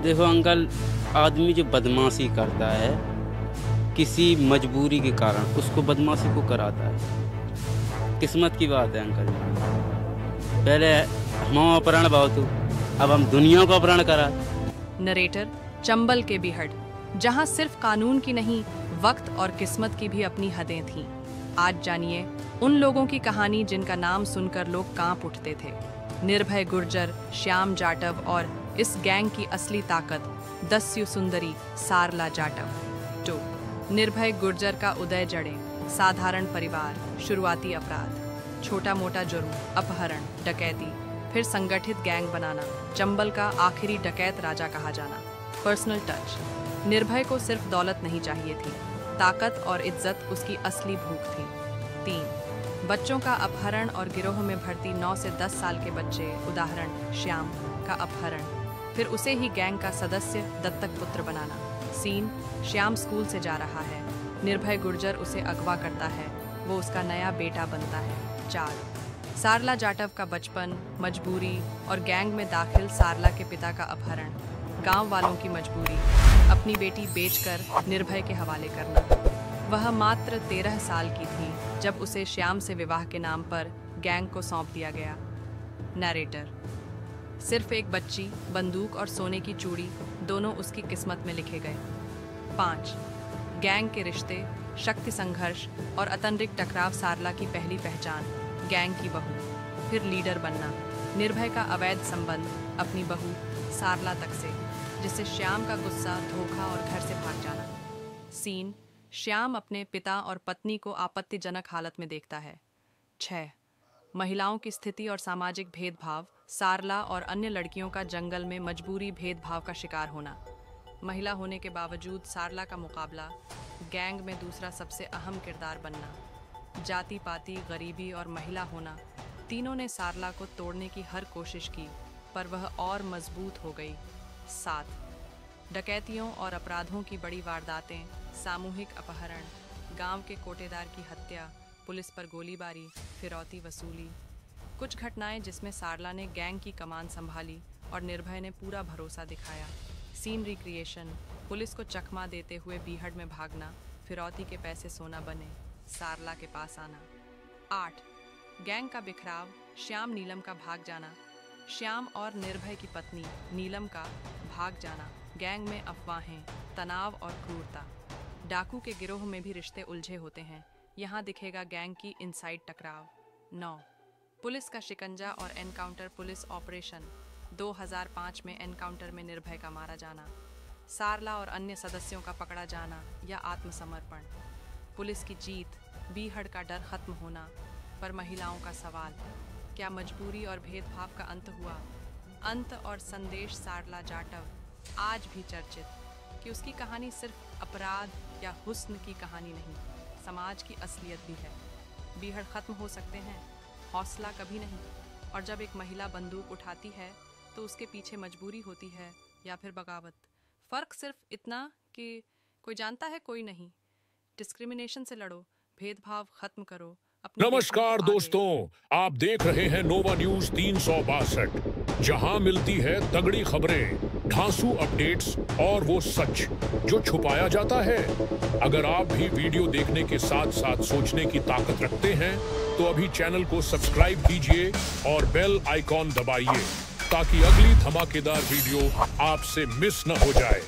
देखो अंकल, आदमी जो बदमाशी करता है किसी मजबूरी के कारण उसको बदमाशी को कराता है। किस्मत की बात है अंकल। पहले हम अपहरण बहुत हो, अब हम दुनिया को अपहरण करा। नरेटर चंबल के बिहड़, जहां सिर्फ कानून की नहीं वक्त और किस्मत की भी अपनी हदें थीं। आज जानिए उन लोगों की कहानी जिनका नाम सुनकर लोग कांप उठते थे। निर्भय गुर्जर, श्याम जाटव और इस गैंग की असली ताकत दस्यु सुंदरी सारला जाटव। 2. निर्भय गुर्जर का उदय जड़े, साधारण परिवार, शुरुआती अपराध, छोटा मोटा जुर्म, अपहरण, डकैती, फिर संगठित गैंग बनाना, चंबल का आखिरी डकैत राजा कहा जाना। पर्सनल टच, निर्भय को सिर्फ दौलत नहीं चाहिए थी, ताकत और इज्जत उसकी असली भूख थी। 3. बच्चों का अपहरण और गिरोह में भर्ती 9 से 10 साल के बच्चे, उदाहरण श्याम का अपहरण, फिर उसे ही गैंग का सदस्य दत्तक पुत्र बनाना। सीन, श्याम स्कूल से जा रहा है, निर्भय गुर्जर उसे अगवा करता है, वो उसका नया बेटा बनता है। 4. सारला जाटव का बचपन, मजबूरी और गैंग में दाखिल सारला के पिता का अपहरण, गांव वालों की मजबूरी, अपनी बेटी बेचकर निर्भय के हवाले करना। वह मात्र 13 साल की थी जब उसे श्याम से विवाह के नाम पर गैंग को सौंप दिया गया। नरेटर, सिर्फ एक बच्ची, बंदूक और सोने की चूड़ी, दोनों उसकी किस्मत में लिखे गए। 5. गैंग के रिश्ते, शक्ति संघर्ष और अतंत्रिक टकराव, सारला की पहली पहचान, गैंग की बहू, फिर लीडर बनना, निर्भय का अवैध संबंध अपनी बहू सारला तक से, जिससे श्याम का गुस्सा, धोखा और घर से भाग जाना। सीन, श्याम अपने पिता और पत्नी को आपत्तिजनक हालत में देखता है। 6. महिलाओं की स्थिति और सामाजिक भेदभाव, सारला और अन्य लड़कियों का जंगल में मजबूरी भेदभाव का शिकार होना। महिला होने के बावजूद सारला का मुकाबला, गैंग में दूसरा सबसे अहम किरदार बनना। जाति पाति, गरीबी और महिला होना, तीनों ने सारला को तोड़ने की हर कोशिश की, पर वह और मजबूत हो गई। 7. डकैतियों और अपराधों की बड़ी वारदातें, सामूहिक अपहरण, गांव के कोटेदार की हत्या, पुलिस पर गोलीबारी, फिरौती वसूली। कुछ घटनाएं जिसमें सारला ने गैंग की कमान संभाली और निर्भय ने पूरा भरोसा दिखाया। सीन रिक्रिएशन, पुलिस को चकमा देते हुए बीहड़ में भागना, फिरौती के पैसे सोना बने, सारला के पास आना। 8. गैंग का बिखराव, श्याम नीलम का भाग जाना, श्याम और निर्भय की पत्नी नीलम का भाग जाना, गैंग में अफवाहें, तनाव और क्रूरता। डाकू के गिरोह में भी रिश्ते उलझे होते हैं, यहाँ दिखेगा गैंग की इनसाइड टकराव। 9. पुलिस का शिकंजा और एनकाउंटर, पुलिस ऑपरेशन 2005 में एनकाउंटर में निर्भय का मारा जाना, सारला और अन्य सदस्यों का पकड़ा जाना या आत्मसमर्पण। पुलिस की जीत, बीहड़ का डर खत्म होना, पर महिलाओं का सवाल, क्या मजबूरी और भेदभाव का अंत हुआ? अंत और संदेश, सारला जाटव आज भी चर्चित, कि उसकी कहानी सिर्फ अपराध या हुस्न की कहानी नहीं, समाज की असलियत भी है। बीहड़ खत्म हो सकते हैं, हौसला कभी नहीं। और जब एक महिला बंदूक उठाती है तो उसके पीछे मजबूरी होती है या फिर बगावत। फ़र्क सिर्फ इतना कि कोई जानता है, कोई नहीं। डिस्क्रिमिनेशन से लड़ो, भेदभाव खत्म करो। नमस्कार दोस्तों, आप देख रहे हैं नोवा न्यूज 362, जहां मिलती है तगड़ी खबरें, धांसू अपडेट्स और वो सच जो छुपाया जाता है। अगर आप भी वीडियो देखने के साथ साथ सोचने की ताकत रखते हैं तो अभी चैनल को सब्सक्राइब कीजिए और बेल आइकॉन दबाइए ताकि अगली धमाकेदार वीडियो आपसे मिस न हो जाए।